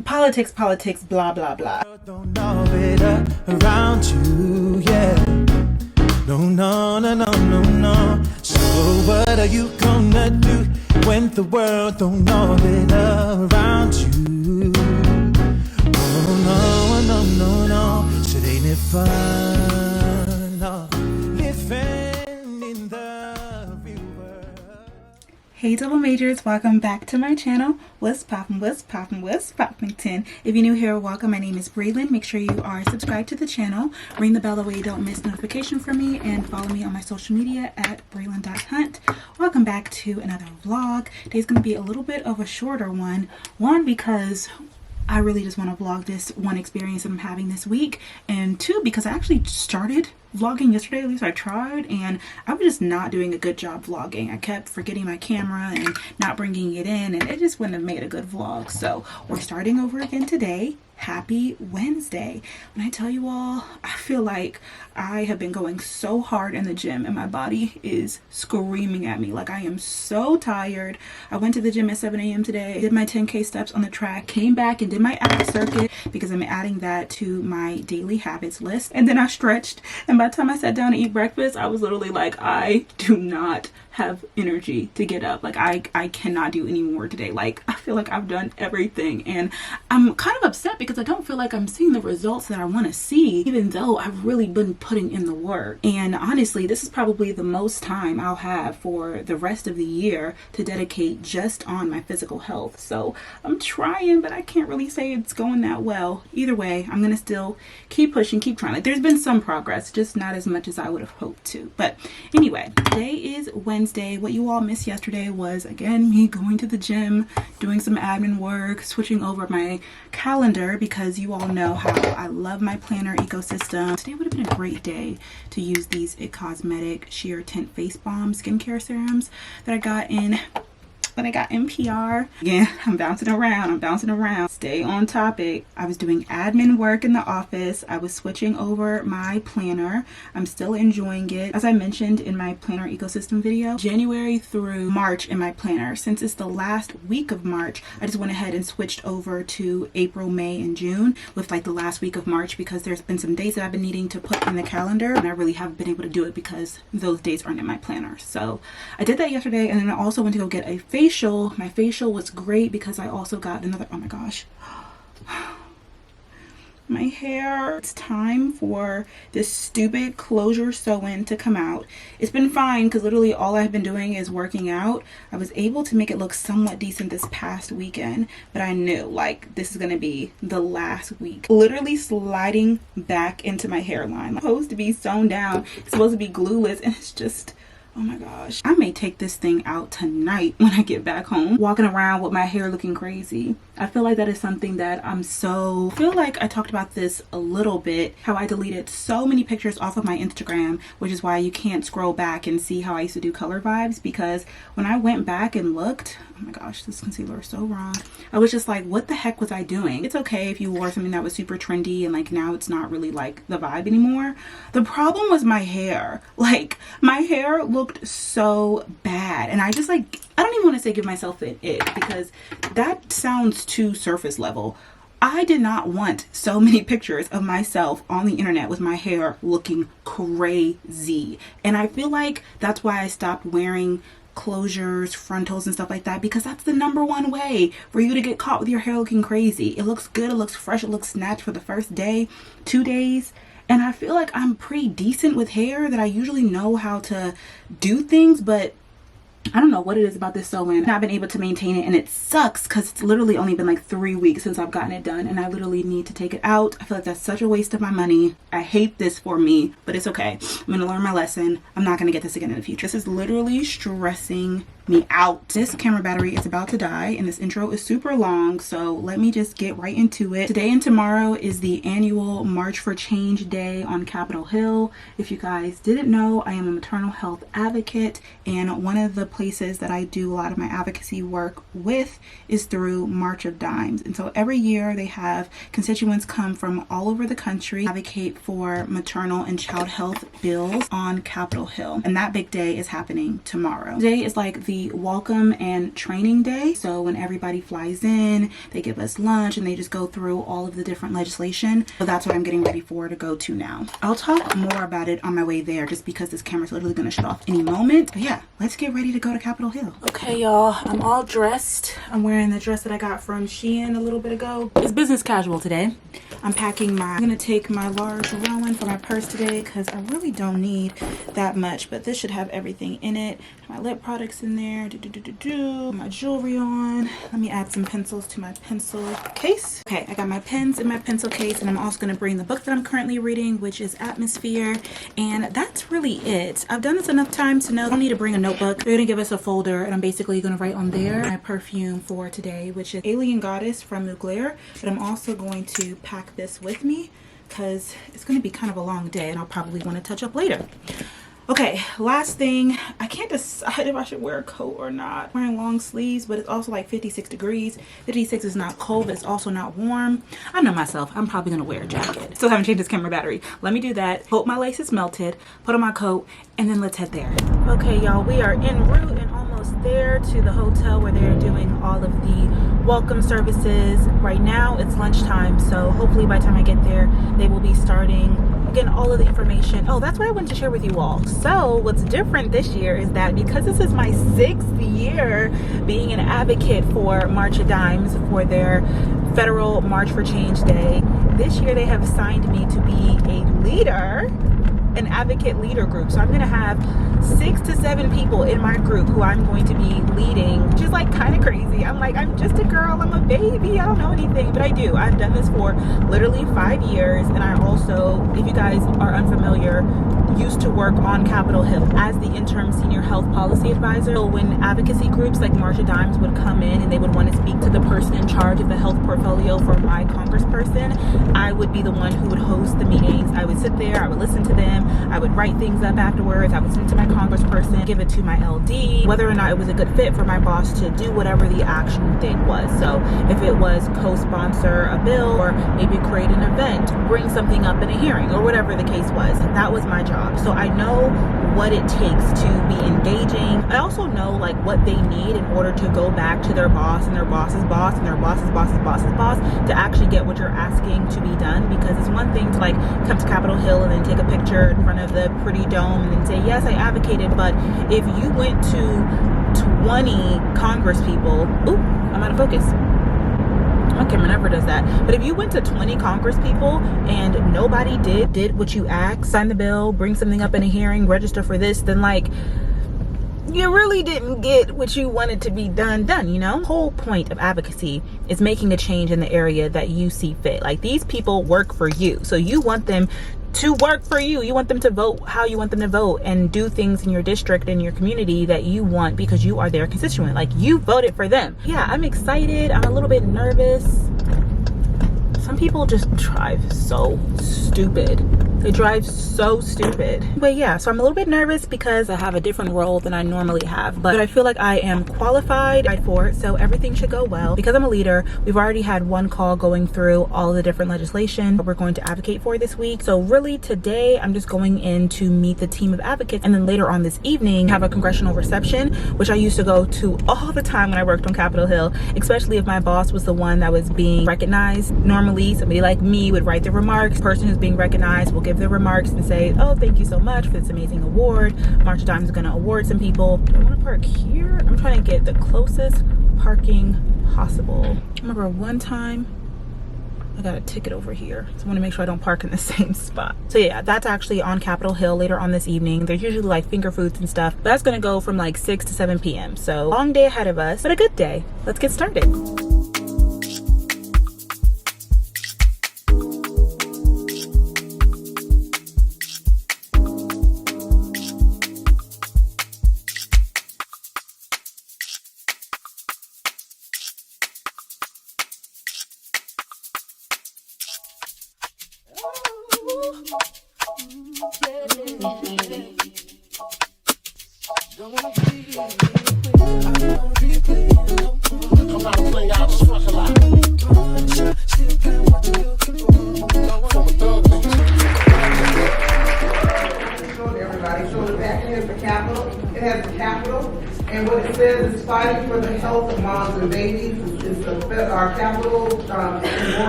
politics, blah, blah, blah. Don't know it around you, yeah. No, no, no, no, no, no. So what are you gonna do when the world don't know it around you? Oh, no, no, no, no. So ain't it fun? No. Living in the real world. Hey double majors, welcome back to my channel. What's poppin', what's poppin', what's poppin'? If you're new here, welcome. My name is Brelynn. Make sure you are subscribed to the channel. Ring the bell that way you don't miss notification from me, and follow me on my social media at Brelynn.hunt. Welcome back to another vlog. Today's gonna be a little bit of a shorter one. One, because I really just want to vlog this one experience that I'm having this week, and two, because I actually started vlogging yesterday. At least I tried, and I was just not doing a good job vlogging. I kept forgetting my camera and not bringing it in, and it just wouldn't have made a good vlog. So we're starting over again today. Happy Wednesday. When I tell you all, I feel like I have been going so hard in the gym and my body is screaming at me. Like, I am so tired. I went to the gym at 7 a.m. today, did my 10K steps on the track, came back and did my ab circuit because I'm adding that to my daily habits list. And then I stretched, and by the time I sat down to eat breakfast, I was literally like, I do not have energy to get up. Like, I cannot do any more today. Like, I feel like I've done everything, and I'm kind of upset because I don't feel like I'm seeing the results that I want to see, even though I've really been putting in the work. And honestly, this is probably the most time I'll have for the rest of the year to dedicate just on my physical health. So I'm trying, but I can't really say it's going that well. Either way, I'm gonna still keep pushing, keep trying. Like, there's been some progress, just not as much as I would have hoped to. But anyway, today is Wednesday. What you all missed yesterday was, again, me going to the gym, doing some admin work, switching over my calendar, because you all know how I love my planner ecosystem. Today would have been a great day to use these It Cosmetic Sheer Tint Face Balm skincare serums that I got in PR. Yeah, I'm bouncing around. Stay on topic. I was doing admin work in the office. I was switching over my planner. I'm still enjoying it. As I mentioned in my planner ecosystem video, January through March in my planner. Since it's the last week of March, I just went ahead and switched over to April, May, and June with like the last week of March, because there's been some days that I've been needing to put in the calendar, and I really haven't been able to do it because those days aren't in my planner. So I did that yesterday, and then I also went to go get a facial. My facial was great because I also got another, oh my gosh, my hair. It's time for this stupid closure sew-in to come out. It's been fine because literally all I've been doing is working out. I was able to make it look somewhat decent this past weekend, but I knew like this is gonna be the last week. Literally sliding back into my hairline. It's supposed to be sewn down, it's supposed to be glueless, and it's just, oh my gosh. I may take this thing out tonight when I get back home, walking around with my hair looking crazy. I feel like that is something that I feel like I talked about this a little bit, how I deleted so many pictures off of my Instagram, which is why you can't scroll back and see how I used to do color vibes, because when I went back and looked, oh my gosh, this concealer is so wrong. I was just like, what the heck was I doing? It's okay if you wore something that was super trendy and like now it's not really like the vibe anymore. The problem was my hair. Like, my hair looked so bad, and I just like, I don't even want to say give myself an ick, because that sounds too surface level. I did not want so many pictures of myself on the internet with my hair looking crazy. And I feel like that's why I stopped wearing closures, frontals, and stuff like that, because that's the #1 way for you to get caught with your hair looking crazy. It looks good, it looks fresh, it looks snatched for the first day, 2 days. And I feel like I'm pretty decent with hair, that I usually know how to do things, but I don't know what it is about this sew-in. I've been able to maintain it, and it sucks because it's literally only been like 3 weeks since I've gotten it done, and I literally need to take it out. I feel like that's such a waste of my money. I hate this for me, but it's okay. I'm gonna learn my lesson. I'm not gonna get this again in the future. This is literally stressing me out. This camera battery is about to die, and this intro is super long, so let me just get right into it. Today and tomorrow is the annual March for Change Day on Capitol Hill. If you guys didn't know, I am a maternal health advocate, and one of the places that I do a lot of my advocacy work with is through March of Dimes. And so every year they have constituents come from all over the country advocate for maternal and child health bills on Capitol Hill, and that big day is happening tomorrow. Today is like the the welcome and training day. So when everybody flies in, they give us lunch and they just go through all of the different legislation. So that's what I'm getting ready for to go to now. I'll talk more about it on my way there just because this camera's literally gonna shut off any moment. But yeah, let's get ready to go to Capitol Hill. Okay, y'all, I'm all dressed. I'm wearing the dress that I got from Shein a little bit ago. It's business casual today. I'm gonna take my large Rowan for my purse today because I really don't need that much, but this should have everything in it. My lip products in there, my jewelry on. Let me add some pencils to my pencil case. Okay, I got my pens in my pencil case, and I'm also gonna bring the book that I'm currently reading, which is Atmosphere, and that's really it. I've done this enough times to know I don't need to bring a notebook. They're gonna give us a folder, and I'm basically gonna write on there my perfume for today, which is Alien Goddess from Mugler, but I'm also going to pack this with me because it's going to be kind of a long day and I'll probably want to touch up later. Okay, last thing, I can't decide if I should wear a coat or not. I'm wearing long sleeves, but it's also like 56 degrees. 56 is not cold, but it's also not warm. I know myself, I'm probably gonna wear a jacket. Still haven't changed this camera battery. Let me do that. Hope my lace is melted, put on my coat, and then let's head there. Okay, y'all, we are en route and almost there to the hotel where they're doing all of the welcome services. Right now, it's lunchtime, so hopefully by the time I get there, they will be starting getting all of the information. Oh, that's what I wanted to share with you all. So what's different this year is that because this is my 6th year being an advocate for March of Dimes for their federal March for Change Day, this year they have assigned me to be a leader, an advocate leader group. So I'm gonna have 6 to 7 people in my group who I'm going to be leading, which is like kind of crazy. I'm like, I'm just a girl, I'm a baby, I don't know anything, but I do. I've done this for literally 5 years, and I also, if you guys are unfamiliar, used to work on Capitol Hill as the interim senior health policy advisor. So when advocacy groups like March of Dimes would come in and they would want to speak to the person in charge of the health portfolio for my congressperson, I would be the one who would host the meetings. I would sit there, I would listen to them, I would write things up afterwards, I would send it to my congressperson, give it to my LD, whether or not it was a good fit for my boss to do whatever the action thing was. So if it was co-sponsor a bill or maybe create an event, bring something up in a hearing or whatever the case was, that was my job. So I know what it takes to be engaging. I also know like what they need in order to go back to their boss and their boss's boss and their boss's boss's boss's boss to actually get what you're asking to be done. Because it's one thing to like come to Capitol Hill and then take a picture in front of the pretty dome and then say, yes, I advocated. But if you went to 20 Congress people, ooh, I'm out of focus. My camera never does that. But if you went to 20 Congress people and nobody did what you asked, sign the bill, bring something up in a hearing, register for this, then like you really didn't get what you wanted to be done, you know? The whole point of advocacy is making a change in the area that you see fit. Like, these people work for you. So you want them to work for you. You want them to vote how you want them to vote and do things in your district and your community that you want because you are their constituent. Like, you voted for them. Yeah, I'm excited. I'm a little bit nervous. Some people just drive so stupid. They drive so stupid. But yeah, so I'm a little bit nervous because I have a different role than I normally have. But I feel like I am qualified for it, so everything should go well. Because I'm a leader, we've already had one call going through all of the different legislation that we're going to advocate for this week. So really today, I'm just going in to meet the team of advocates. And then later on this evening, have a congressional reception, which I used to go to all the time when I worked on Capitol Hill, especially if my boss was the one that was being recognized. Normally, somebody like me would write the remarks. The person who's being recognized will give the remarks and say, oh, thank you so much for this amazing award. March of Dimes is going to award some people. Do I want to park here? I'm trying to get the closest parking possible. I remember one time I got a ticket over here, so I want to make sure I don't park in the same spot. So yeah, that's actually on Capitol Hill later on this evening. There's usually like finger foods and stuff, but that's going to go from like 6 to 7 p.m. So long day ahead of us, but a good day. Let's get started. And what it says for the health of moms and babies is our capital award on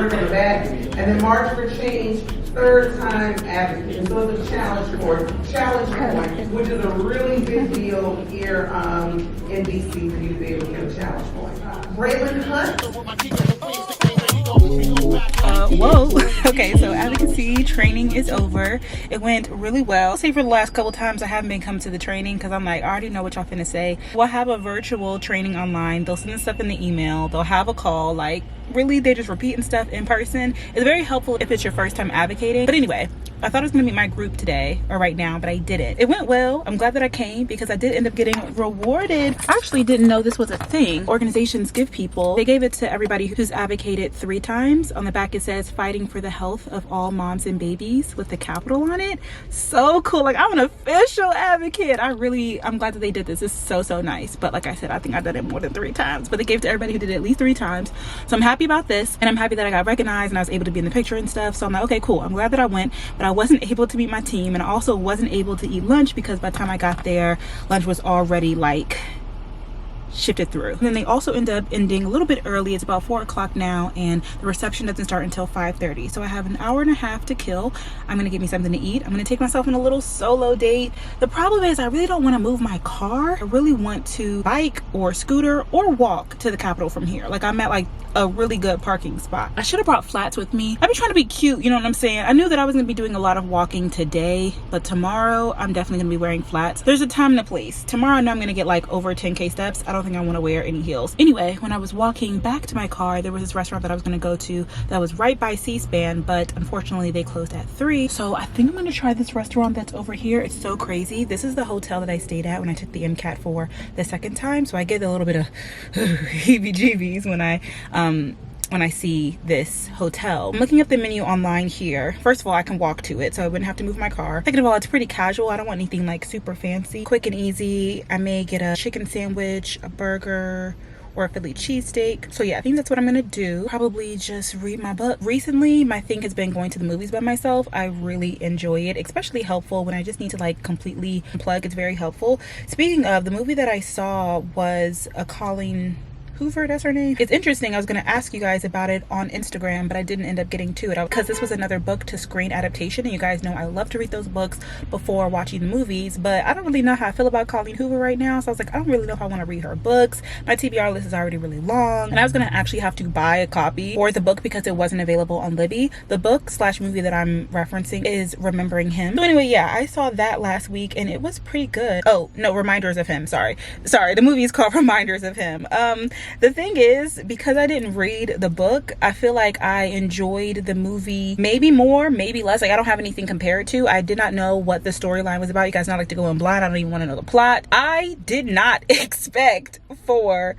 the back. And then March for Change, third time advocate. And so it's a challenge point, which is a really big deal here in DC for you to be able to get a challenge point. Brelynn Hunt. Whoa. Okay, so advocacy training is over. It went really well. I'll say for the last couple times I haven't been coming to the training because I'm like, I already know what y'all finna say. We'll have a virtual training online. They'll send us stuff in the email. They'll have a call. Like, really, they're just repeating stuff in person. It's very helpful if it's your first time advocating. But anyway, I thought I was gonna meet my group today or right now, but I didn't. It went well. I'm glad that I came because I did end up getting rewarded. I actually didn't know this was a thing organizations give people. They gave it to everybody who's advocated 3 times. On the back it says fighting for the health of all moms and babies with the capital on it. So cool. Like, I'm an official advocate. I'm glad that they did this. It's so nice. But like I said, I think I've done it more than 3 times, but they gave it to everybody who did it at least 3 times. So I'm happy about this, and I'm happy that I got recognized and I was able to be in the picture and stuff. So I'm like, okay, cool. I'm glad that I went, but I wasn't able to meet my team, and I also wasn't able to eat lunch because by the time I got there, lunch was already like shifted through. And then they also end up ending a little bit early. It's about 4 o'clock now, and the reception doesn't start until 5:30. So I have an hour and a half to kill. I'm gonna get me something to eat. I'm gonna take myself on a little solo date. The problem is I really don't want to move my car. I really want to bike or scooter or walk to the Capitol from here. Like, I'm at like a really good parking spot. I should have brought flats with me. I've been trying to be cute, you know what I'm saying? I knew that I was gonna be doing a lot of walking today, but tomorrow I'm definitely gonna be wearing flats. There's a time and a place. Tomorrow I know I'm gonna get like over 10K steps. I don't think I want to wear any heels. Anyway, when I was walking back to my car, there was this restaurant that I was going to go to that was right by C-SPAN, but unfortunately they closed at 3. So I think I'm going to try this restaurant that's over here. It's so crazy. This is the hotel that I stayed at when I took the MCAT for the second time, so I get a little bit of heebie-jeebies when I see this hotel. I'm looking up the menu online here. First of all, I can walk to it, so I wouldn't have to move my car. Second of all, it's pretty casual. I don't want anything like super fancy. Quick and easy. I may get a chicken sandwich, a burger, or a Philly cheesesteak. So yeah, I think that's what I'm gonna do. Probably just read my book. Recently, my thing has been going to the movies by myself. I really enjoy it, especially helpful when I just need to like completely unplug. It's very helpful. Speaking of, the movie that I saw was a Colleen Hoover, that's her name. It's interesting. I was going to ask you guys about it on Instagram, but I didn't end up getting to it because this was another book to screen adaptation, and you guys know I love to read those books before watching the movies, but I don't really know how I feel about Colleen Hoover right now. So I was like, I don't really know if I want to read her books. My TBR list is already really long, and I was going to actually have to buy a copy for the book because it wasn't available on Libby. The book / movie that I'm referencing is Remembering Him. So anyway, yeah, I saw that last week and it was pretty good. Oh no, Reminders of Him. Sorry, the movie is called Reminders of Him. The thing is, because I didn't read the book, I feel like I enjoyed the movie maybe more, maybe less. Like, I don't have anything compared to. I did not know what the storyline was about. You guys know I like to go in blind. I don't even want to know the plot. I did not expect for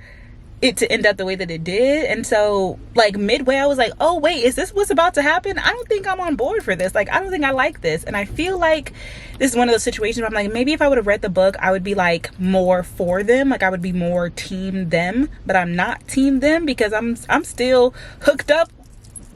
it to end up the way that it did, and so like midway I was like, oh wait, is this what's about to happen? I don't think I'm on board for this. Like, I don't think I like this. And I feel like this is one of those situations where I'm like, maybe if I would have read the book, I would be like more for them, like I would be more team them, but I'm not team them because I'm still hooked up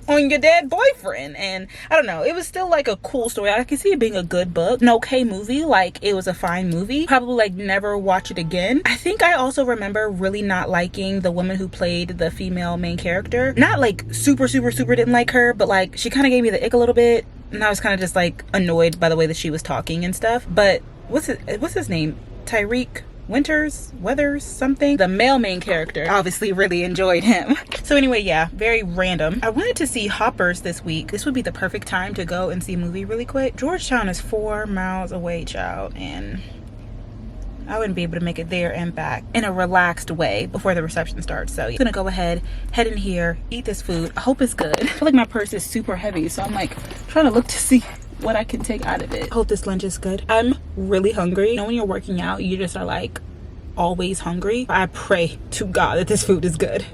on your dead boyfriend. And I don't know, it was still like a cool story. I can see it being a good book, an okay movie. Like, it was a fine movie. Probably like never watch it again. I think I also remember really not liking the woman who played the female main character. Not like super didn't like her, but like she kind of gave me the ick a little bit, and I was kind of just like annoyed by the way that she was talking and stuff. But what's his name? Tyreek Weathers, something. The male main character, obviously really enjoyed him. So anyway, yeah, very random. I wanted to see Hoppers this week. This would be the perfect time to go and see a movie really quick. Georgetown is 4 miles away, child, and I wouldn't be able to make it there and back in a relaxed way before the reception starts. So I'm gonna go ahead, head in here, eat this food. I hope it's good. I feel like my purse is super heavy, so I'm like trying to look to see what I can take out of it. I hope this lunch is good. I'm really hungry. You know, when you're working out, you just are like always hungry. I pray to God that this food is good.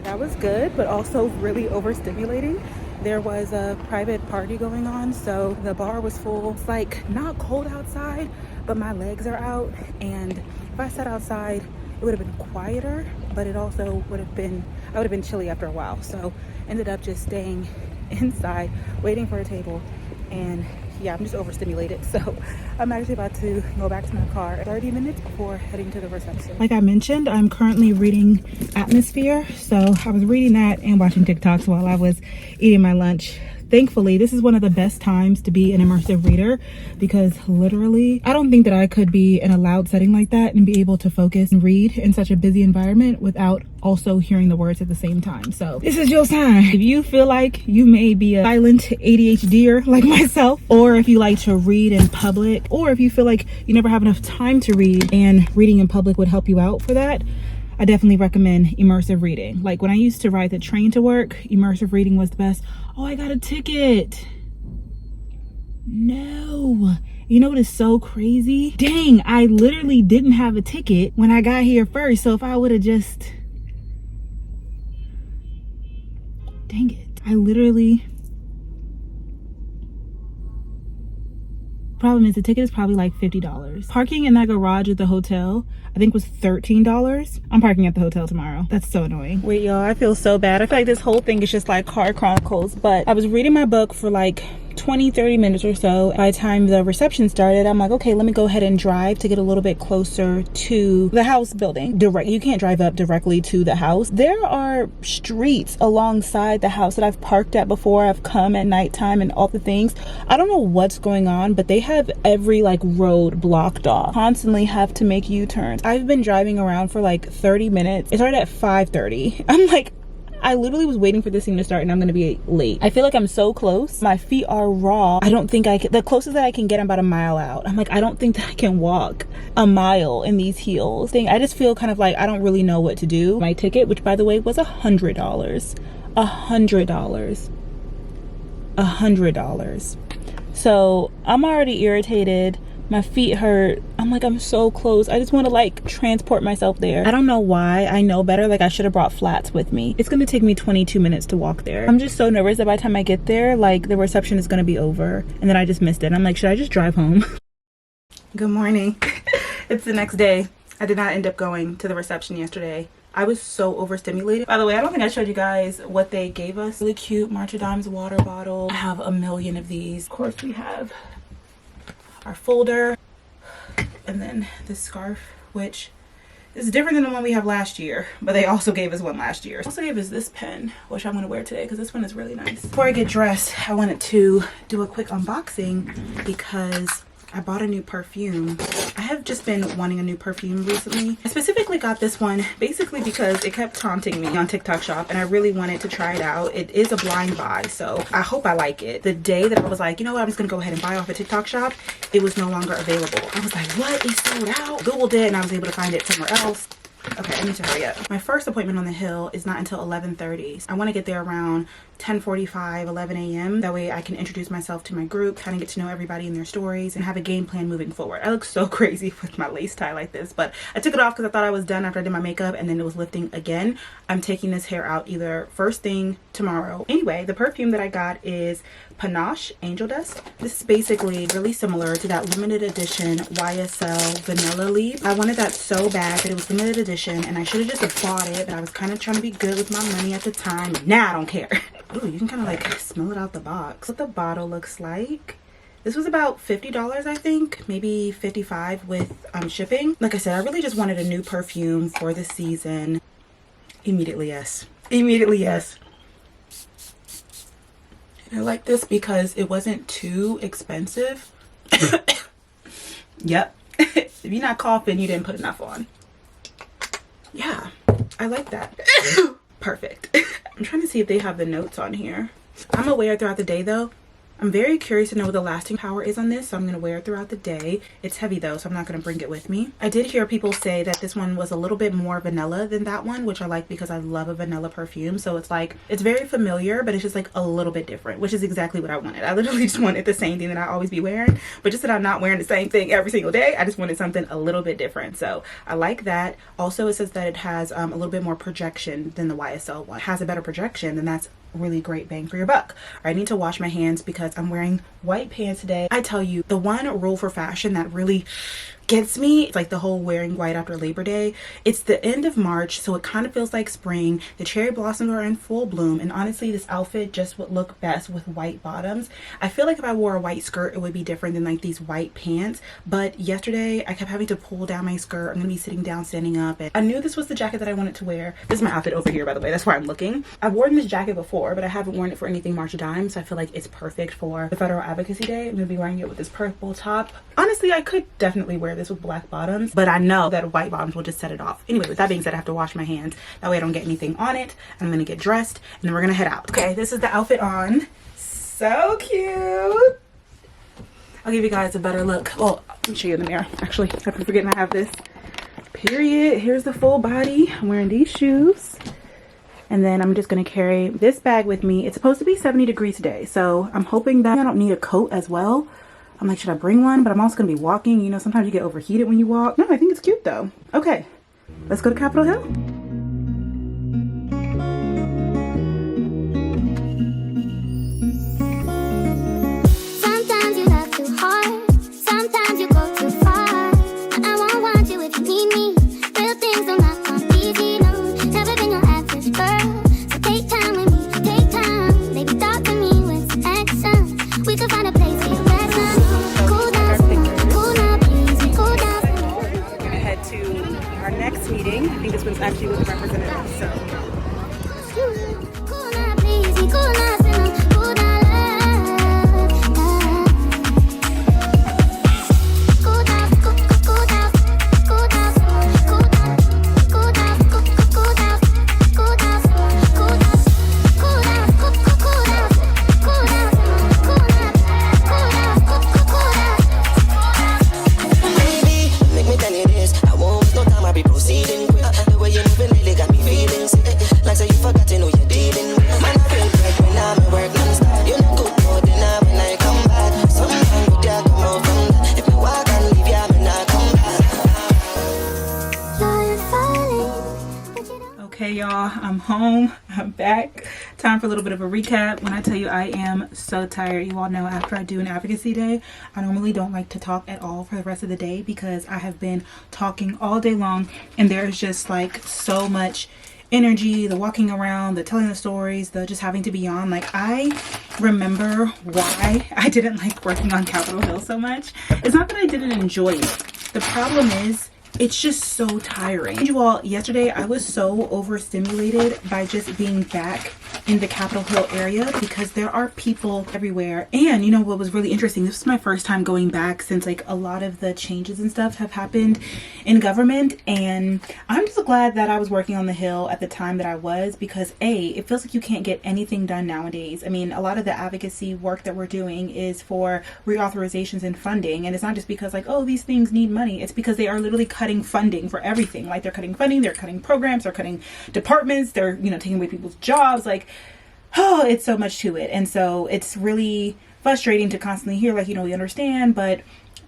That was good, but also really overstimulating. there was a private party going on, so the bar was full. It's like not cold outside, but my legs are out, and if I sat outside it would have been quieter, but it also would have been, I would have been chilly after a while. So ended up just staying inside waiting for a table, and yeah, I'm just overstimulated. So I'm actually about to go back to my car 30 minutes before heading to the reception. Like I mentioned, I'm currently reading Atmosphere. So I was reading that and watching TikToks while I was eating my lunch. Thankfully, this is one of the best times to be an immersive reader, because literally, I don't think that I could be in a loud setting like that and be able to focus and read in such a busy environment without also hearing the words at the same time. So this is your sign. If you feel like you may be a silent ADHDer like myself, or if you like to read in public, or if you feel like you never have enough time to read and reading in public would help you out for that, I definitely recommend immersive reading. Like when I used to ride the train to work, immersive reading was the best. Oh, I got a ticket. No. You know what is so crazy? Dang, I literally didn't have a ticket when I got here first. So if I would have just... Dang it. I literally... Problem is, the ticket is probably like $50. Parking in that garage at the hotel, I think, was $13. I'm parking at the hotel tomorrow. That's so annoying. Wait, y'all, I feel so bad. I feel like this whole thing is just like car chronicles, but I was reading my book for like 20-30 minutes or so. By the time the reception started, I'm like, okay, let me go ahead and drive to get a little bit closer to the house building. You can't drive up directly to the house. There are streets alongside the house that I've parked at before. I've come at nighttime and all the things. I don't know what's going on, but they have every like road blocked off. Constantly have to make U-turns. I've been driving around for like 30 minutes. It started at 5:30. I'm like, I literally was waiting for this thing to start and I'm gonna be late. I feel like I'm so close. My feet are raw. I don't think I can, the closest that I can get, I'm about a mile out. I'm like, I don't think that I can walk a mile in these heels. I just feel kind of like I don't really know what to do. My ticket, which by the way was $100. $100. So I'm already irritated. My feet hurt. I'm like, I'm so close. I just want to like transport myself there. I don't know why. I know better. Like I should have brought flats with me. It's going to take me 22 minutes to walk there. I'm just so nervous that by the time I get there, like the reception is going to be over. And then I just missed it. I'm like, should I just drive home? Good morning. It's the next day. I did not end up going to the reception yesterday. I was so overstimulated. By the way, I don't think I showed you guys what they gave us. Really cute March Dimes water bottle. I have a million of these. Of course, we have our folder, and then this scarf, which is different than the one we have last year, but they also gave us one last year. Also gave us this pen, which I'm gonna wear today because this one is really nice. Before I get dressed, I wanted to do a quick unboxing because I bought a new perfume. I have just been wanting a new perfume recently. I specifically got this one basically because it kept taunting me on TikTok Shop and I really wanted to try it out. It is a blind buy, so I hope I like it. The day that I was like, you know what, I'm just gonna go ahead and buy off a TikTok Shop, it was no longer available. I was like, what? It's sold out? Googled it and I was able to find it somewhere else. Okay, I need to hurry up. My first appointment on the hill is not until 11:30. I want to get there around 10:45, 11 a.m. That way I can introduce myself to my group, kind of get to know everybody and their stories, and have a game plan moving forward. I look so crazy with my lace tie like this, but I took it off because I thought I was done after I did my makeup, and then it was lifting again. I'm taking this hair out either first thing tomorrow. Anyway, the perfume that I got is Panache Angel Dust. This is basically really similar to that limited edition YSL Vanilla Leaf. I wanted that so bad that it was limited edition, and I should have just bought it, but I was kind of trying to be good with my money at the time. Now I don't care. Ooh, you can kind of like smell it out the box. What the bottle looks like. This was about $50, I think, maybe $55 with shipping. Like I said, I really just wanted a new perfume for the season. Immediately yes. Immediately yes. And I like this because it wasn't too expensive. Yep. If you're not coughing, you didn't put enough on. Yeah, I like that. Perfect. I'm trying to see if they have the notes on here. I'm gonna wear it throughout the day though. I'm very curious to know what the lasting power is on this, so I'm going to wear it throughout the day. It's heavy though, so I'm not going to bring it with me. I did hear people say that this one was a little bit more vanilla than that one, which I like because I love a vanilla perfume. So it's like, it's very familiar, but it's just like a little bit different, which is exactly what I wanted. I literally just wanted the same thing that I always be wearing, but just that I'm not wearing the same thing every single day. I just wanted something a little bit different. So I like that. Also, it says that it has a little bit more projection than the YSL one. It has a better projection, and that's really great bang for your buck. I need to wash my hands because I'm wearing white pants today. I tell you, the one rule for fashion that really gets me, it's like the whole wearing white after Labor Day. It's the end of March, so it kind of feels like spring. The cherry blossoms are in full bloom, and honestly this outfit just would look best with white bottoms. I feel like if I wore a white skirt it would be different than like these white pants, but yesterday I kept having to pull down my skirt. I'm gonna be sitting down, standing up, and I knew this was the jacket that I wanted to wear. This is my outfit over here, by the way. That's where I'm looking. I've worn this jacket before, but I haven't worn it for anything March Dime, so I feel like it's perfect for the Federal Advocacy Day. I'm gonna be wearing it with this purple top. Honestly, I could definitely wear this with black bottoms, but I know that white bottoms will just set it off. Anyway, with that being said, I have to wash my hands. That way I don't get anything on it. I'm gonna get dressed and then we're gonna head out. Okay, this is the outfit on. So cute. I'll give you guys a better look. Well, let me show you in the mirror. Actually, I keep forgetting I have this. Period. Here's the full body. I'm wearing these shoes. And then I'm just gonna carry this bag with me. It's supposed to be 70 degrees today, so I'm hoping that I don't need a coat as well. I'm like, should I bring one? But I'm also gonna be walking. You know, sometimes you get overheated when you walk. No, I think it's cute though. Okay, let's go to Capitol Hill. Sometimes you love too hard, sometimes you go too far. I won't want you if you need me. Real things do not come easy, no. Never been your average girl. So take time with me, take time. Baby, talk to me with some action. We could find a place for your passion. Cool down, cool down, please, cool down. We're gonna head to our next meeting. I think this one's actually with the representatives, so. Cool down, please, cool down, cool down, love. Cool down, cool down, cool down, cool down, cool down, cool down, cool down, cool down, cool down, cool down, Baby, make me tell you this. I won't waste no time, I'll be proceeding quick. The way you're moving lately got me feeling sick. Like say you forgot to know you're dealing with. Man, I feel great when I'm at work non-stop. You know good more than I when I come back. Sometimes with ya come out from that. If you walk and leave ya, me not come back. Okay, y'all, I'm home. I'm back. Time for a little bit of a recap. When I tell you I am so tired, you all know after I do an advocacy day, I normally don't like to talk at all for the rest of the day because I have been talking all day long and there's just like so much energy, the walking around, the telling the stories, the just having to be on. Like, I remember why I didn't like working on Capitol Hill so much. It's not that I didn't enjoy it. The problem is it's just so tiring. You all, yesterday I was so overstimulated by just being back in the Capitol Hill area because there are people everywhere. And you know what was really interesting, this was my first time going back since like a lot of the changes and stuff have happened in government, and I'm just glad that I was working on the Hill at the time that I was, because it feels like you can't get anything done nowadays. I mean, a lot of the advocacy work that we're doing is for reauthorizations and funding, and it's not just because like, oh, these things need money. It's because they are literally cutting funding for everything. Like, they're cutting funding, they're cutting programs, they're cutting departments, they're, you know, taking away people's jobs. Like, oh, it's so much to it. And so it's really frustrating to constantly hear like, you know, we understand, but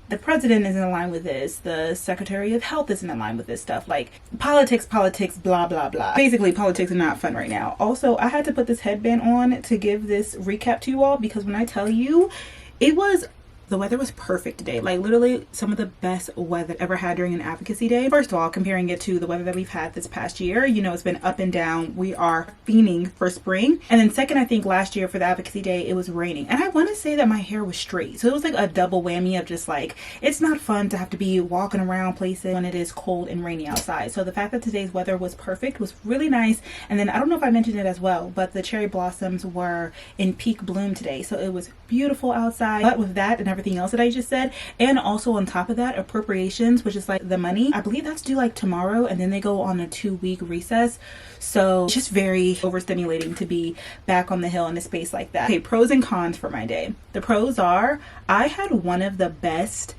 the president isn't in line with this, the Secretary of Health isn't in line with this stuff. Like, politics, blah blah blah. Basically, politics are not fun right now. Also, I had to put this headband on to give this recap to you all because when I tell you, the weather was perfect today. Like, literally some of the best weather ever had during an advocacy day. First of all, comparing it to the weather that we've had this past year, you know, it's been up and down. We are fiending for spring. And then second, I think last year for the advocacy day, it was raining. And I want to say that my hair was straight. So it was like a double whammy of just like, it's not fun to have to be walking around places when it is cold and rainy outside. So the fact that today's weather was perfect was really nice. And then I don't know if I mentioned it as well, but the cherry blossoms were in peak bloom today. So it was beautiful outside. But with that and everything else that I just said, and also on top of that, appropriations, which is like the money, I believe that's due like tomorrow, and then they go on a 2-week recess. So it's just very overstimulating to be back on the Hill in a space like that. Okay, pros and cons for my day. The pros are, I had one of the best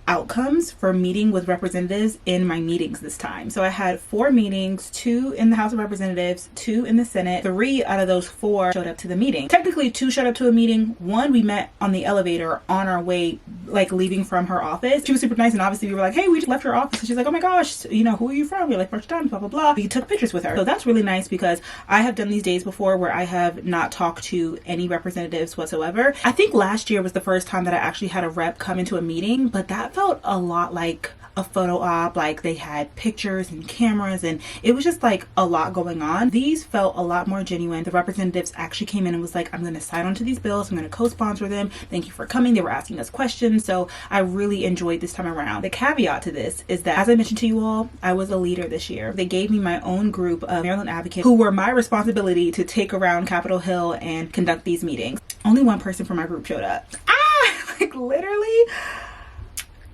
outcomes for meeting with representatives in my meetings this time. So I had 4 meetings, 2 in the House of Representatives, 2 in the Senate. 3 out of those 4 showed up to the meeting. Technically 2 showed up to a meeting. 1 we met on the elevator on our way, like leaving from her office. She was super nice, and obviously we were like, hey, we just left her office. And she's like, oh my gosh, you know, who are you from? We're like, March Dimes, blah blah blah. We took pictures with her. So that's really nice, because I have done these days before where I have not talked to any representatives whatsoever. I think last year was the first time that I actually had a rep come into a meeting, but that felt a lot like a photo op. Like, they had pictures and cameras, and it was just like a lot going on. These felt a lot more genuine. The representatives actually came in and was like, I'm going to sign onto these bills, I'm going to co-sponsor them, thank you for coming. They were asking us questions, so I really enjoyed this time around. The caveat to this is that, as I mentioned to you all, I was a leader this year. They gave me my own group of Maryland advocates who were my responsibility to take around Capitol Hill and conduct these meetings. Only one person from my group showed up. Like, literally.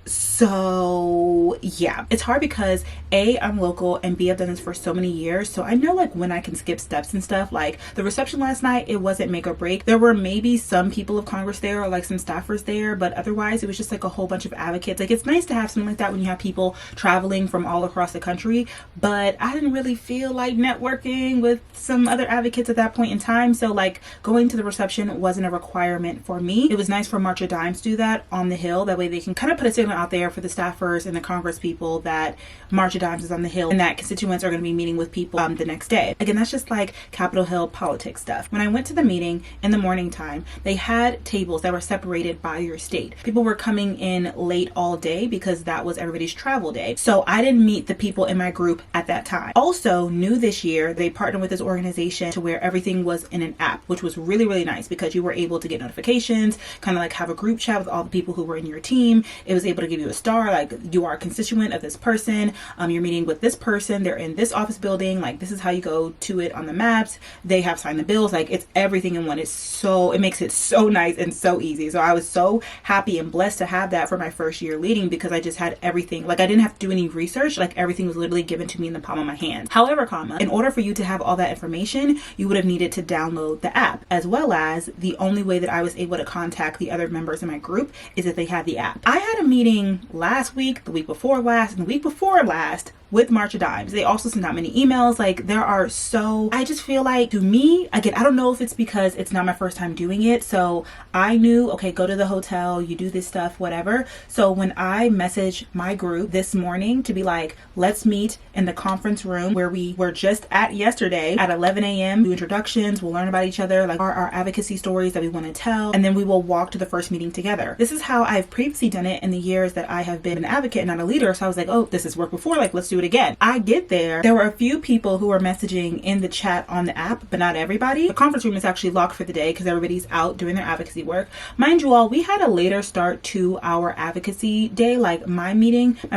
So yeah, it's hard because A, I'm local, and B, I've done this for so many years, so I know like when I can skip steps and stuff. Like the reception last night, it wasn't make or break. There were maybe some people of Congress there, or like some staffers there, but otherwise it was just like a whole bunch of advocates. Like, it's nice to have something like that when you have people traveling from all across the country, but I didn't really feel like networking with some other advocates at that point in time. So like, going to the reception wasn't a requirement for me. It was nice for March of Dimes to do that on the Hill. That way they can kind of put a signal out there for the staffers and the Congress people that March of Dimes is on the Hill, and that constituents are going to be meeting with people the next day. Again, that's just like Capitol Hill politics stuff. When I went to the meeting in the morning time, they had tables that were separated by your state. People were coming in late all day because that was everybody's travel day. So I didn't meet the people in my group at that time. Also, new this year, they partnered with this organization to where everything was in an app, which was really, really nice, because you were able to get notifications, kind of like have a group chat with all the people who were in your team. It was able to give you a star, like, you are a constituent of this person, you're meeting with this person, they're in this office building, like this is how you go to it on the maps, they have signed the bills, like it's everything in one. It makes it so nice and so easy. So I was so happy and blessed to have that for my first year leading, because I just had everything. Like, I didn't have to do any research, like everything was literally given to me in the palm of my hand. However, in order for you to have all that information, you would have needed to download the app, as well as the only way that I was able to contact the other members in my group is if they had the app. I had a meeting last week, the week before last, and the week before last with March of Dimes. They also sent out many emails. Like, I just feel like, to me, again, I don't know if it's because it's not my first time doing it, so I knew, okay, go to the hotel, you do this stuff, whatever. So when I messaged my group this morning to be like, let's meet in the conference room where we were just at yesterday at 11 a.m. do introductions, we'll learn about each other, like our advocacy stories that we want to tell, and then we will walk to the first meeting together. This is how I've previously done it in the years that I have been an advocate and not a leader. So I was like, oh, this has worked before, like let's do it again. I get there were a few people who were messaging in the chat on the app, but not everybody. The conference room is actually locked for the day because everybody's out doing their advocacy work. Mind you all, we had a later start to our advocacy day. Like, my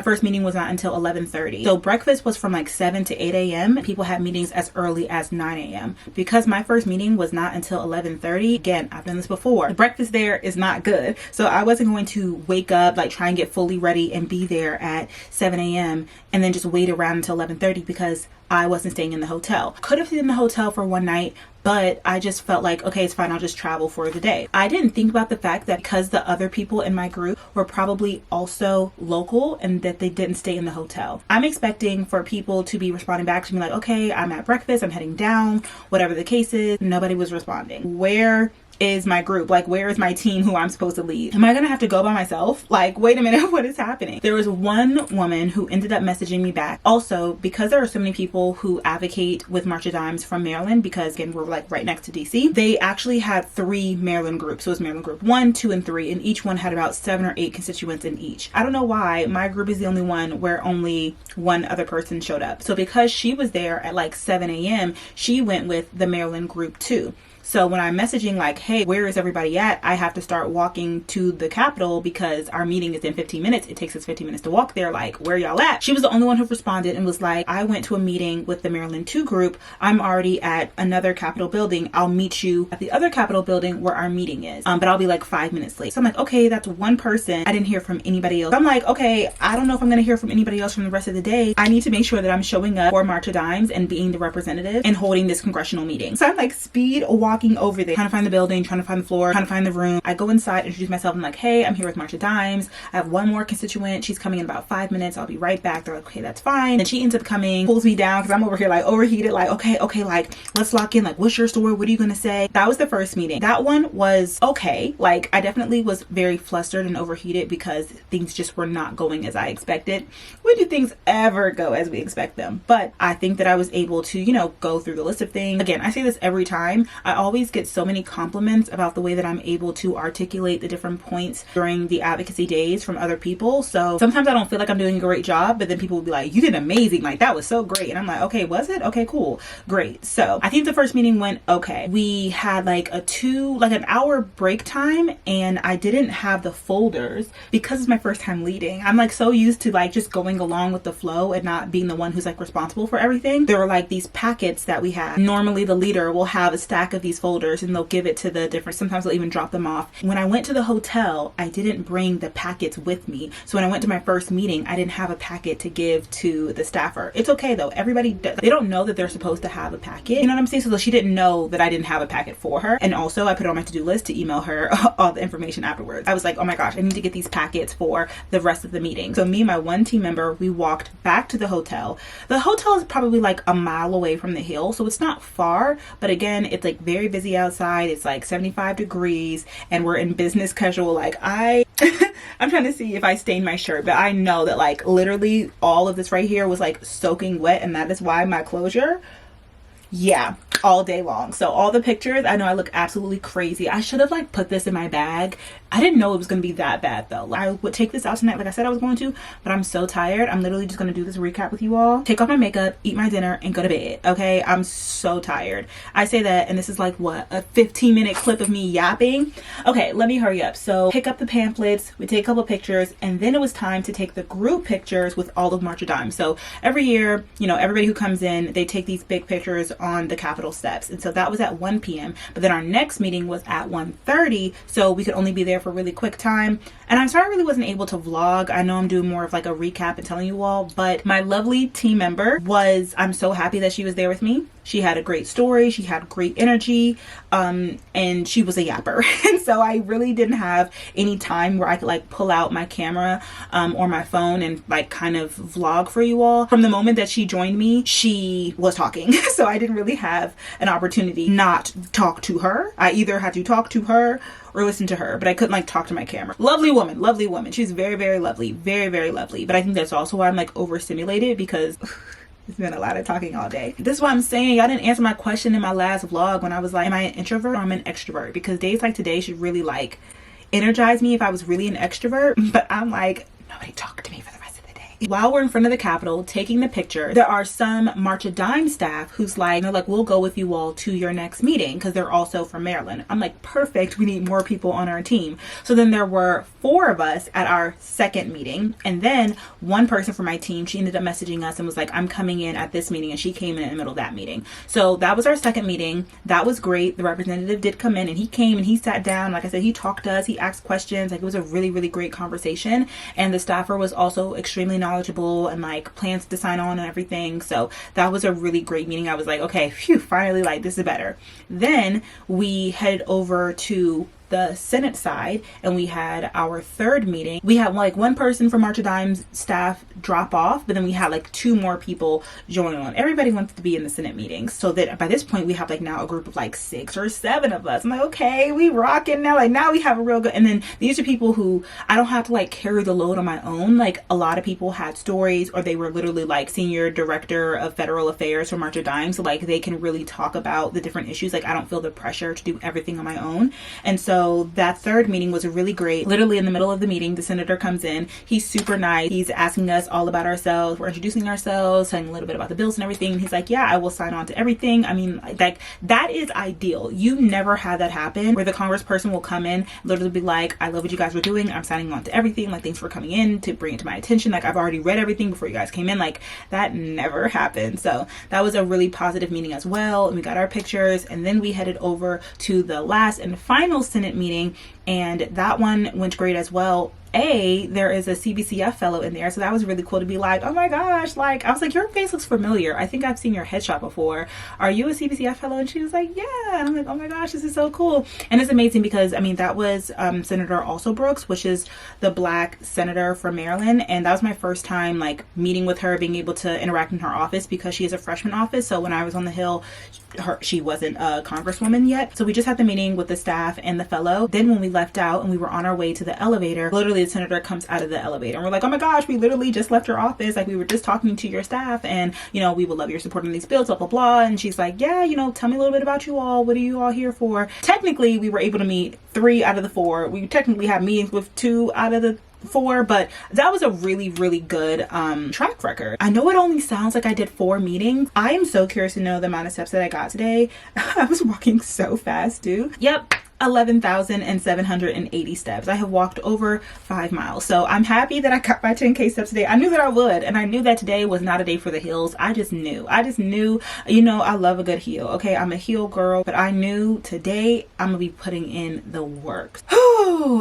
first meeting was not until 11:30. So breakfast was from like 7 to 8 a.m. People had meetings as early as 9 a.m. Because my first meeting was not until 11:30. Again, I've done this before. The breakfast there is not good. So I wasn't going to wake up, like try and get fully ready and be there at 7 a.m. and then just wait around until 11:30 because I wasn't staying in the hotel. Could have stayed in the hotel for one night, but I just felt like, okay, it's fine, I'll just travel for the day. I didn't think about the fact that because the other people in my group were probably also local and that they didn't stay in the hotel. I'm expecting for people to be responding back to me like, okay, I'm at breakfast, I'm heading down, whatever the case is. Nobody was responding. Where is my group? Like, where is my team who I'm supposed to lead? Am I gonna have to go by myself? Like, wait a minute, what is happening? There was one woman who ended up messaging me back. Also, because there are so many people who advocate with March of Dimes from Maryland, because again, we're like right next to DC, they actually had 3 Maryland groups. So it was Maryland group 1, 2, and 3, and each one had about 7 or 8 constituents in each. I don't know why my group is the only one where only one other person showed up. So because she was there at like 7 a.m., she went with the Maryland group 2. So when I'm messaging like, hey, where is everybody at? I have to start walking to the Capitol because our meeting is in 15 minutes. It takes us 15 minutes to walk there. Like, where y'all at? She was the only one who responded and was like, I went to a meeting with the Maryland 2 group. I'm already at another Capitol building. I'll meet you at the other Capitol building where our meeting is. But I'll be like 5 minutes late. So I'm like, okay, that's one person. I didn't hear from anybody else. I'm like, okay, I don't know if I'm going to hear from anybody else from the rest of the day. I need to make sure that I'm showing up for March of Dimes and being the representative and holding this congressional meeting. So I'm like speed walking walking over there, trying to find the building, trying to find the floor, trying to find the room. I go inside, introduce myself. I'm like, hey, I'm here with Marsha Dimes. I have one more constituent. She's coming in about 5 minutes. I'll be right back. They're like, okay, that's fine. And she ends up coming, pulls me down because I'm over here like overheated, like, okay, like, let's lock in. Like, what's your story? What are you going to say? That was the first meeting. That one was okay. Like, I definitely was very flustered and overheated because things just were not going as I expected. When do things ever go as we expect them? But I think that I was able to, you know, go through the list of things. Again, I say this every time. I always get so many compliments about the way that I'm able to articulate the different points during the advocacy days from other people. So sometimes I don't feel like I'm doing a great job, but then people will be like, you did amazing. Like, that was so great. And I'm like, okay, was it? Okay, cool. Great. So I think the first meeting went okay. We had like an hour break time, and I didn't have the folders because it's my first time leading. I'm like so used to like just going along with the flow and not being the one who's like responsible for everything. There were like these packets that we had. Normally the leader will have a stack of these folders and they'll give it to the different, sometimes they'll even drop them off. When I went to the hotel, I didn't bring the packets with me. So when I went to my first meeting, I didn't have a packet to give to the staffer. It's okay though. Everybody does. They don't know that they're supposed to have a packet. You know what I'm saying? So she didn't know that I didn't have a packet for her. And also I put it on my to-do list to email her all the information afterwards. I was like, oh my gosh, I need to get these packets for the rest of the meeting. So me and my one team member, we walked back to the hotel. The hotel is probably like a mile away from the hill, so it's not far, but again, it's like very busy outside. It's like 75 degrees and we're in business casual. Like I'm trying to see if I stained my shirt, but I know that like literally all of this right here was like soaking wet, and that is why my closure, yeah, all day long. So all the pictures, I know I look absolutely crazy. I should have like put this in my bag. I didn't know it was going to be that bad though. Like, I would take this out tonight like I said I was going to, but I'm so tired. I'm literally just going to do this recap with you all, take off my makeup, eat my dinner, and go to bed. Okay, I'm so tired. I say that, and this is like what, a 15-minute clip of me yapping. Okay, let me hurry up. So pick up the pamphlets, we take a couple pictures, and then it was time to take the group pictures with all of Marsha Dimes. So every year, you know, everybody who comes in, they take these big pictures on the Capitol steps, and so that was at 1 p.m. But then our next meeting was at 1:30, so we could only be there for a really quick time. And I'm sorry I really wasn't able to vlog. I know I'm doing more of like a recap and telling you all, but my lovely team member was, I'm so happy that she was there with me. She had a great story, she had great energy, and she was a yapper. And so I really didn't have any time where I could like pull out my camera or my phone and like kind of vlog for you all. From the moment that she joined me, she was talking. So I didn't really have an opportunity not to talk to her. I either had to talk to her or listen to her, but I couldn't like talk to my camera. Lovely woman. She's very, very lovely, very, very lovely. But I think that's also why I'm like overstimulated, because it's been a lot of talking all day. This is what I'm saying. Y'all didn't answer my question in my last vlog when I was like, am I an introvert or am I an extrovert? Because days like today should really like energize me if I was really an extrovert. But I'm like, nobody talked to me for the rest of the day. While we're in front of the Capitol taking the picture, there are some Marsha Dimes staff who's like, they're like, we'll go with you all to your next meeting, because they're also from Maryland. I'm like, perfect, we need more people on our team. So then there were 4 of us at our second meeting, and then one person from my team, she ended up messaging us and was like, I'm coming in at this meeting, and she came in the middle of that meeting. So that was our second meeting. That was great. The representative did come in, and he came and he sat down. Like I said, he talked to us, he asked questions. Like, it was a really, really great conversation, and the staffer was also extremely knowledgeable and like plans to sign on and everything. So that was a really great meeting. I was like, okay, phew, finally, like this is better. Then we headed over to the Senate side, and we had our third meeting. We had like one person from Marsha Dimes staff drop off, but then we had like 2 more people join on. Everybody wants to be in the Senate meetings, so that by this point we have like now a group of like 6 or 7 of us. I'm like, okay, we rocking now. Like, now we have a real good. And then these are people who I don't have to like carry the load on my own. Like, a lot of people had stories, or they were literally like senior director of federal affairs for Marsha Dimes, so like they can really talk about the different issues. Like, I don't feel the pressure to do everything on my own. And so that third meeting was really great. Literally in the middle of the meeting, the senator comes in. He's super nice. He's asking us all about ourselves. We're introducing ourselves, telling a little bit about the bills and everything. And he's like, yeah, I will sign on to everything. I mean, like, that is ideal. You never had that happen where the congressperson will come in, literally be like, I love what you guys were doing. I'm signing on to everything. Like, thanks for coming in to bring it to my attention. Like, I've already read everything before you guys came in. Like, that never happened. So that was a really positive meeting as well. And we got our pictures, and then we headed over to the last and final Senate meeting, and that one went great as well. there is a CBCF fellow in there, so that was really cool to be like, oh my gosh, like I was like, your face looks familiar, I think I've seen your headshot before, are you a CBCF fellow? And she was like, yeah. And I'm like, oh my gosh, this is so cool. And it's amazing because I mean, that was Senator Also Brooks, which is the black senator from Maryland, and that was my first time like meeting with her, being able to interact in her office because she is a freshman office. So when I was on the Hill, she wasn't a congresswoman yet, so we just had the meeting with the staff and the fellow. Then when we left out and we were on our way to the elevator, literally the senator comes out of the elevator and we're like, oh my gosh, we literally just left your office, like we were just talking to your staff, and you know, we would love your support on these bills, blah blah blah. And she's like, yeah, you know, tell me a little bit about you all, what are you all here for? Technically we were able to meet 3 out of the 4. We technically had meetings with 2 out of the 4, but that was a really good track record. I know it only sounds like I did 4 meetings. I am so curious to know the amount of steps that I got today. I was walking so fast, dude. Yep, 11,780 steps. I have walked over 5 miles. So I'm happy that I got my 10K steps today. I knew that I would, and I knew that today was not a day for the hills. I just knew, you know, I love a good heel. Okay, I'm a heel girl, but I knew today I'm gonna be putting in the work.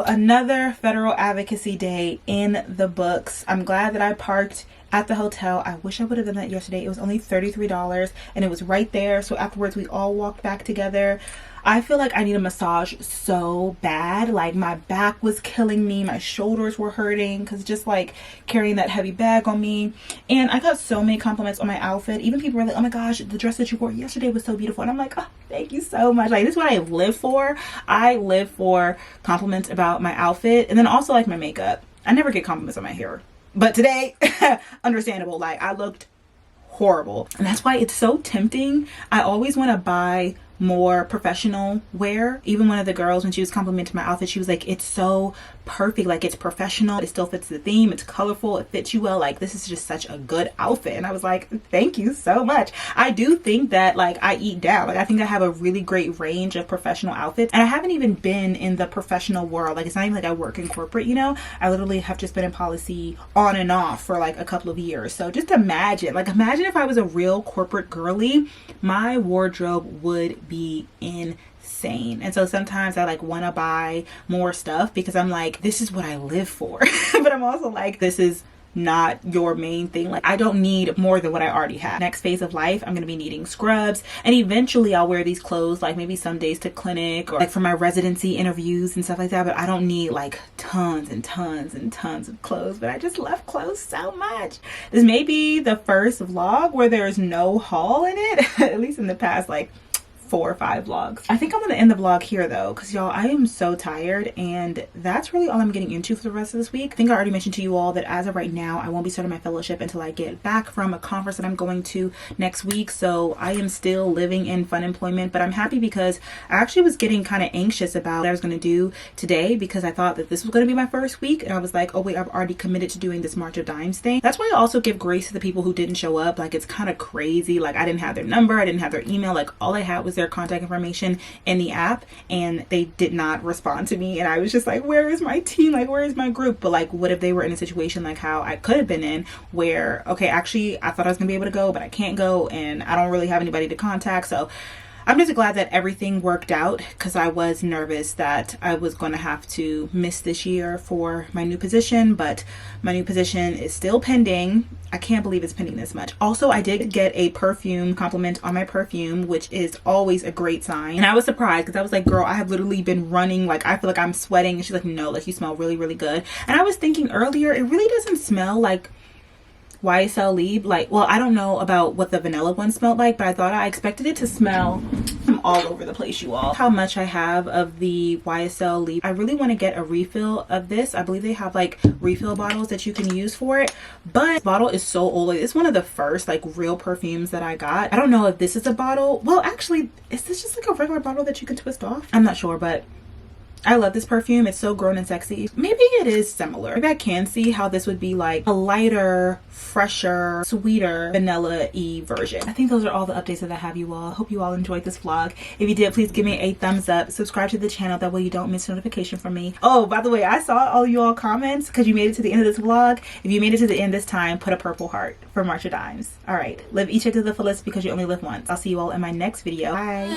Another federal advocacy day in the books. I'm glad that I parked at the hotel. I wish I would have done that yesterday. It was only $33 and it was right there. So afterwards we all walked back together. I feel like I need a massage so bad. Like my back was killing me, my shoulders were hurting because just like carrying that heavy bag on me. And I got so many compliments on my outfit. Even people were like, oh my gosh, the dress that you wore yesterday was so beautiful. And I'm like, oh, thank you so much. Like, this is what I live for. I live for compliments about my outfit, and then also like my makeup. I never get compliments on my hair, but today understandable, like I looked horrible. And that's why it's so tempting. I always want to buy more professional wear. Even one of the girls, when she was complimenting my outfit, she was like, it's so perfect, like it's professional, it still fits the theme, it's colorful, it fits you well, like this is just such a good outfit. And I was like, thank you so much. I do think that like I eat down, like I think I have a really great range of professional outfits, and I haven't even been in the professional world. Like it's not even like I work in corporate, you know, I literally have just been in policy on and off for like a couple of years. So just imagine if I was a real corporate girly, my wardrobe would be insane. And so sometimes I like want to buy more stuff because I'm like, this is what I live for. But I'm also like, this is not your main thing. Like I don't need more than what I already have. Next phase of life, I'm gonna be needing scrubs, and eventually I'll wear these clothes like maybe some days to clinic or like for my residency interviews and stuff like that. But I don't need like tons and tons and tons of clothes. But I just love clothes so much. This may be the first vlog where there's no haul in it, at least in the past like 4 or 5 vlogs. I think I'm gonna end the vlog here though, because y'all, I am so tired, and that's really all I'm getting into for the rest of this week. I think I already mentioned to you all that as of right now, I won't be starting my fellowship until I get back from a conference that I'm going to next week. So I am still living in fun employment, but I'm happy because I actually was getting kind of anxious about what I was gonna do today, because I thought that this was gonna be my first week, and I was like, oh wait, I've already committed to doing this March of Dimes thing. That's why I also give grace to the people who didn't show up. Like it's kind of crazy. Like I didn't have their number, I didn't have their email, like all I had was their contact information in the app, and they did not respond to me. And I was just like, where is my team? Like, where is my group? But like, what if they were in a situation like how I could have been in, where, okay, actually I thought I was gonna be able to go, but I can't go, and I don't really have anybody to contact. So I'm just glad that everything worked out, because I was nervous that I was going to have to miss this year for my new position, but my new position is still pending. I can't believe it's pending this much. Also, I did get a perfume compliment on my perfume, which is always a great sign. And I was surprised because I was like, girl, I have literally been running, like I feel like I'm sweating. And she's like, no, like you smell really good. And I was thinking earlier, it really doesn't smell like YSL Libre. Like, well, I don't know about what the vanilla one smelled like, but I expected it to smell from all over the place, you all. How much I have of the YSL Libre. I really want to get a refill of this. I believe they have like refill bottles that you can use for it, but this bottle is so old. Like, it's one of the first like real perfumes that I got. I don't know if this is a bottle. Well, actually, is this just like a regular bottle that you can twist off? I'm not sure, but I love this perfume. It's so grown and sexy. Maybe it is similar. Maybe I can see how this would be like a lighter, fresher, sweeter, vanilla-y version. I think those are all the updates that I have, you all. Hope you all enjoyed this vlog. If you did, please give me a thumbs up. Subscribe to the channel. That way you don't miss notification from me. Oh, by the way, I saw all you all comments because you made it to the end of this vlog. If you made it to the end this time, put a purple heart for March of Dimes. All right. Live each day to the fullest because you only live once. I'll see you all in my next video. Bye.